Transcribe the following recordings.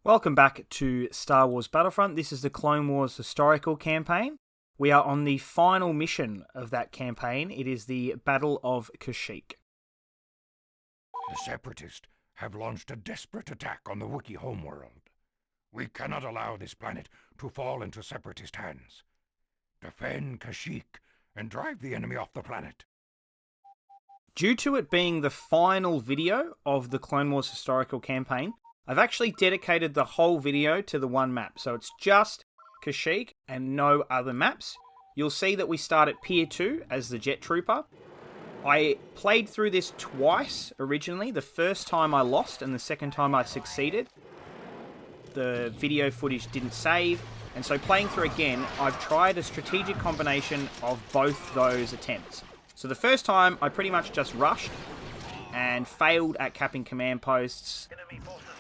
Welcome back to Star Wars Battlefront. This is the Clone Wars historical campaign. We are on the final mission of that campaign. It is the Battle of Kashyyyk. The Separatists have launched a desperate attack on the Wookiee homeworld. We cannot allow this planet to fall into Separatist hands. Defend Kashyyyk and drive the enemy off the planet. Due to it being the final video of the Clone Wars historical campaign, I've actually dedicated the whole video to the one map. So it's just Kashyyyk and no other maps. You'll see that we start at Pt.4 as the Jet Trooper. I played through this twice originally. The first time I lost and the second time I succeeded. The video footage didn't save. And so playing through again, I've tried a strategic combination of both those attempts. So the first time I pretty much just rushed and failed at capping command posts.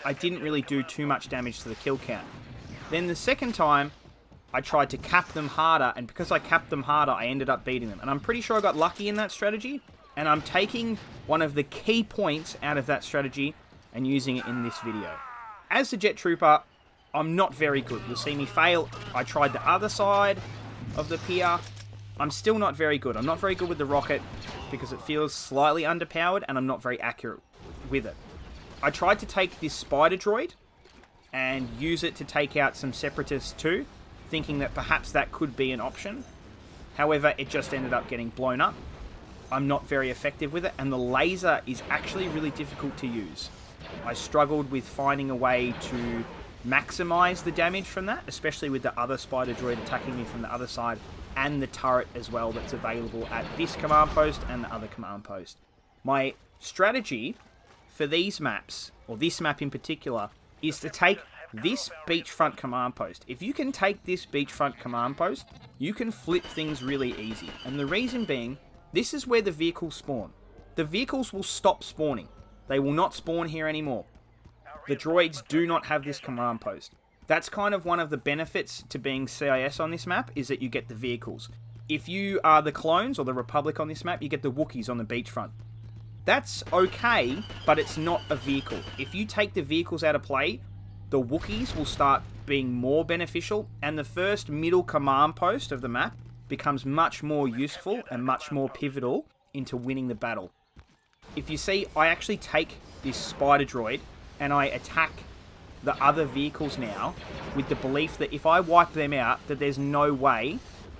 I didn't really do too much damage to the kill count. Then the second time, I tried to cap them harder, and because I capped them harder, I ended up beating them. And I'm pretty sure I got lucky in that strategy, and I'm taking one of the key points out of that strategy and using it in this video. As the Jet Trooper, I'm not very good. You'll see me fail. I tried the other side of the pier. I'm still not very good. I'm not very good with the rocket because it feels slightly underpowered, and I'm not very accurate with it. I tried to take this spider droid and use it to take out some Separatists too, thinking that perhaps that could be an option. However, it just ended up getting blown up. I'm not very effective with it, and the laser is actually really difficult to use. I struggled with finding a way to maximize the damage from that, especially with the other spider droid attacking me from the other side, and the turret as well that's available at this command post and the other command post. My strategy for these maps, or this map in particular, is to take this beachfront command post. If you can take this beachfront command post, you can flip things really easy. And the reason being, this is where the vehicles spawn. The vehicles will stop spawning. They will not spawn here anymore. The droids do not have this command post. That's kind of one of the benefits to being CIS on this map, is that you get the vehicles. If you are the clones or the Republic on this map, you get the Wookiees on the beachfront. That's okay, but it's not a vehicle. If you take the vehicles out of play, the Wookiees will start being more beneficial, and the first middle command post of the map becomes much more useful and much more pivotal into winning the battle. If you see, I actually take this spider droid and I attack the other vehicles now with the belief that if I wipe them out, that there's no way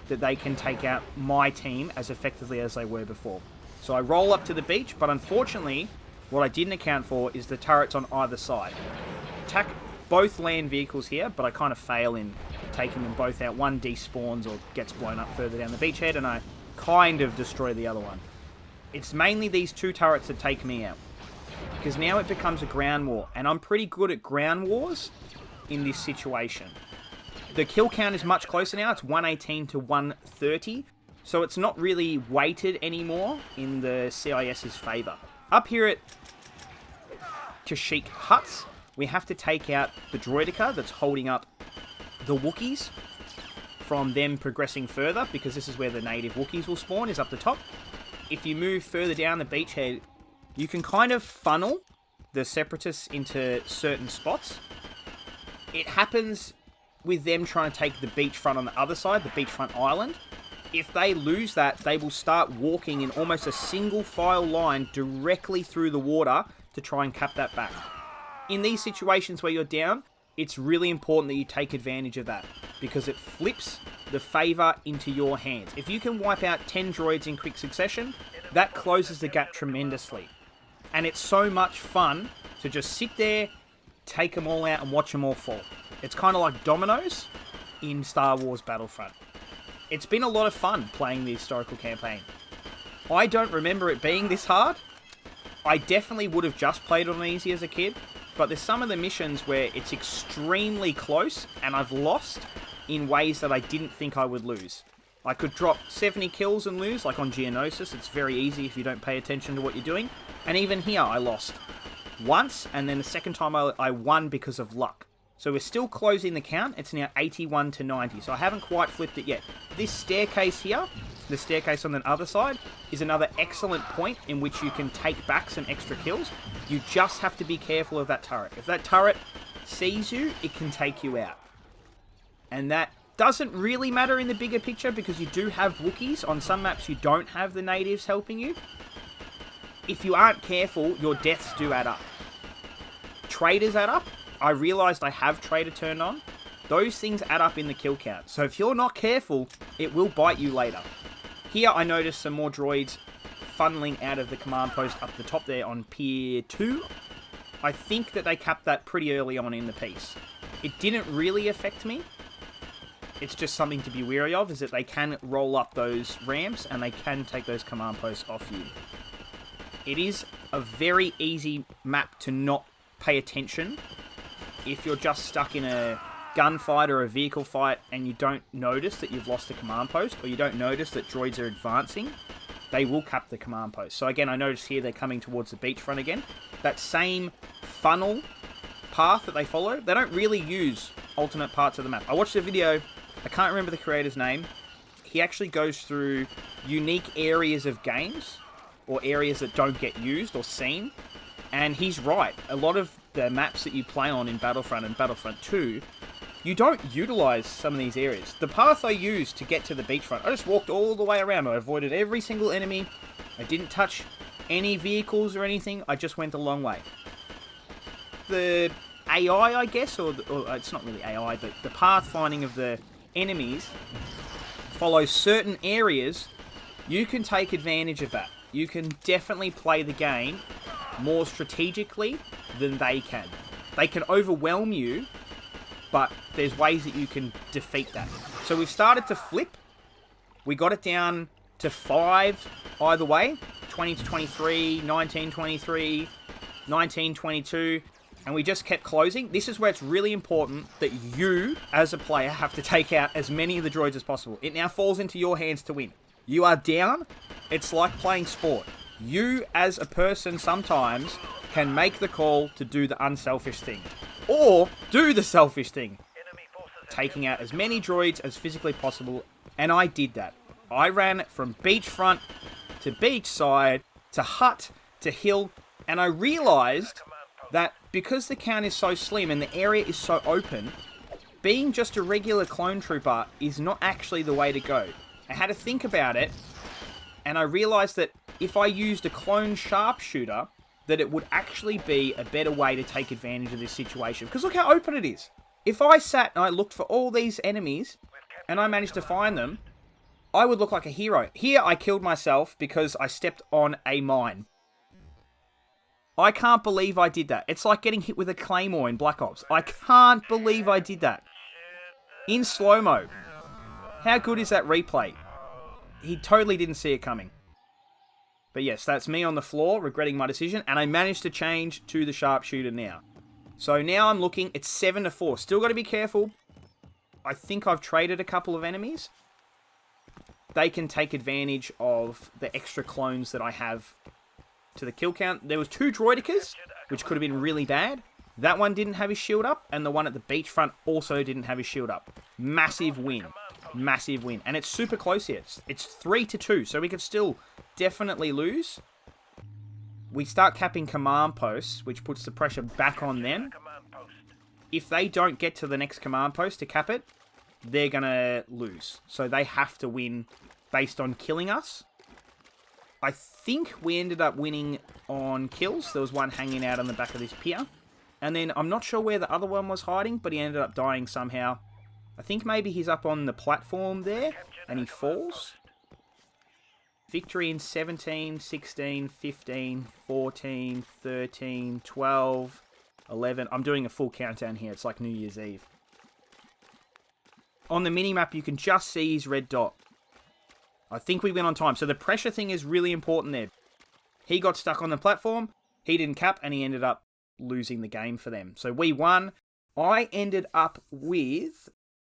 that they can take out my team as effectively as they were before. So I roll up to the beach, but unfortunately, what I didn't account for is the turrets on either side. Attack both land vehicles here, but I kind of fail in taking them both out. One despawns or gets blown up further down the beachhead, and I kind of destroy the other one. It's mainly these two turrets that take me out, because now it becomes a ground war, and I'm pretty good at ground wars in this situation. The kill count is much closer now. It's 118 to 130. So it's not really weighted anymore in the CIS's favour. Up here at Kashyyyk Huts, we have to take out the droidica that's holding up the Wookiees from them progressing further, because this is where the native Wookiees will spawn, is up the top. If you move further down the beachhead, you can kind of funnel the Separatists into certain spots. It happens with them trying to take the beachfront on the other side, the beachfront island. If they lose that, they will start walking in almost a single file line directly through the water to try and cap that back. In these situations where you're down, it's really important that you take advantage of that, because it flips the favour into your hands. If you can wipe out 10 droids in quick succession, that closes the gap tremendously. And it's so much fun to just sit there, take them all out and watch them all fall. It's kind of like dominoes in Star Wars Battlefront. It's been a lot of fun playing the historical campaign. I don't remember it being this hard. I definitely would have just played on easy as a kid, but there's some of the missions where it's extremely close and I've lost in ways that I didn't think I would lose. I could drop 70 kills and lose, like on Geonosis. It's very easy if you don't pay attention to what you're doing. And even here, I lost once, and then the second time I won because of luck. So we're still closing the count. It's now 81 to 90. So I haven't quite flipped it yet. This staircase here, the staircase on the other side, is another excellent point in which you can take back some extra kills. You just have to be careful of that turret. If that turret sees you, it can take you out. And that doesn't really matter in the bigger picture because you do have Wookiees. On some maps, you don't have the natives helping you. If you aren't careful, your deaths do add up. Traders add up. I realized I have trader turned on. Those things add up in the kill count. So if you're not careful, it will bite you later. Here I noticed some more droids funneling out of the command post up the top there on Pt.4. I think that they capped that pretty early on in the piece. It didn't really affect me. It's just something to be wary of, is that they can roll up those ramps and they can take those command posts off you. It is a very easy map to not pay attention if you're just stuck in a gunfight or a vehicle fight and you don't notice that you've lost a command post, or you don't notice that droids are advancing. They will cap the command post. So again, I notice here they're coming towards the beachfront again. That same funnel path that they follow, they don't really use alternate parts of the map. I watched a video, I can't remember the creator's name. He actually goes through unique areas of games, or areas that don't get used or seen. And he's right. A lot of the maps that you play on in Battlefront and Battlefront 2, you don't utilize some of these areas. The path I used to get to the beachfront, I just walked all the way around. I avoided every single enemy. I didn't touch any vehicles or anything. I just went a long way. The AI, I guess, or it's not really AI, but the pathfinding of the enemies follows certain areas. You can take advantage of that. You can definitely play the game more strategically than they can. They can overwhelm you, but there's ways that you can defeat that. So we've started to flip. We got it down to 5 either way. 20 to 23, 19, 23, 19, 22. And we just kept closing. This is where it's really important that you, as a player, have to take out as many of the droids as possible. It now falls into your hands to win. You are down. It's like playing sport. You, as a person, sometimes can make the call to do the unselfish thing. Or do the selfish thing. Taking out as many droids as physically possible. And I did that. I ran from beachfront to beachside to hut to hill. And I realized that because the count is so slim and the area is so open, being just a regular clone trooper is not actually the way to go. I had to think about it, and I realized that if I used a clone sharpshooter, that it would actually be a better way to take advantage of this situation. Because look how open it is. If I sat and I looked for all these enemies, and I managed to find them, I would look like a hero. Here I killed myself because I stepped on a mine. I can't believe I did that. It's like getting hit with a claymore in Black Ops. I can't believe I did that. In slow-mo. How good is that replay? He totally didn't see it coming. But yes, that's me on the floor, regretting my decision, and I managed to change to the sharpshooter now. So now I'm looking, it's 7 to 4. Still got to be careful. I think I've traded a couple of enemies. They can take advantage of the extra clones that I have to the kill count. There was 2 droidicas, which could have been really bad. That one didn't have his shield up, and the one at the beachfront also didn't have his shield up. Massive win. Massive win. And it's super close here. It's 3 to 2, so we could still definitely lose. We start capping command posts, which puts the pressure back on them. If they don't get to the next command post to cap it, they're going to lose. So they have to win based on killing us. I think we ended up winning on kills. There was one hanging out on the back of this pier. And then I'm not sure where the other one was hiding, but he ended up dying somehow. I think maybe he's up on the platform there, and he falls. Victory in 17, 16, 15, 14, 13, 12, 11. I'm doing a full countdown here. It's like New Year's Eve. On the minimap, you can just see his red dot. I think we went on time. So the pressure thing is really important there. He got stuck on the platform. He didn't cap, and he ended up losing the game for them. So we won. I ended up with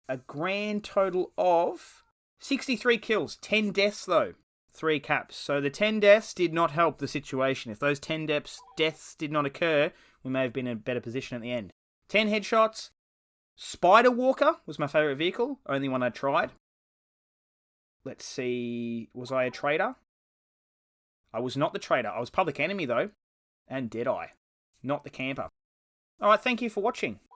a grand total of 63 kills. 10 deaths, though. 3 caps. So the 10 deaths did not help the situation. If those 10 deaths did not occur, we may have been in a better position at the end. 10 headshots. Spider Walker was my favourite vehicle. Only one I tried. Let's see. Was I a traitor? I was not the traitor. I was Public Enemy, though. And Deadeye. Not the camper. Alright, thank you for watching.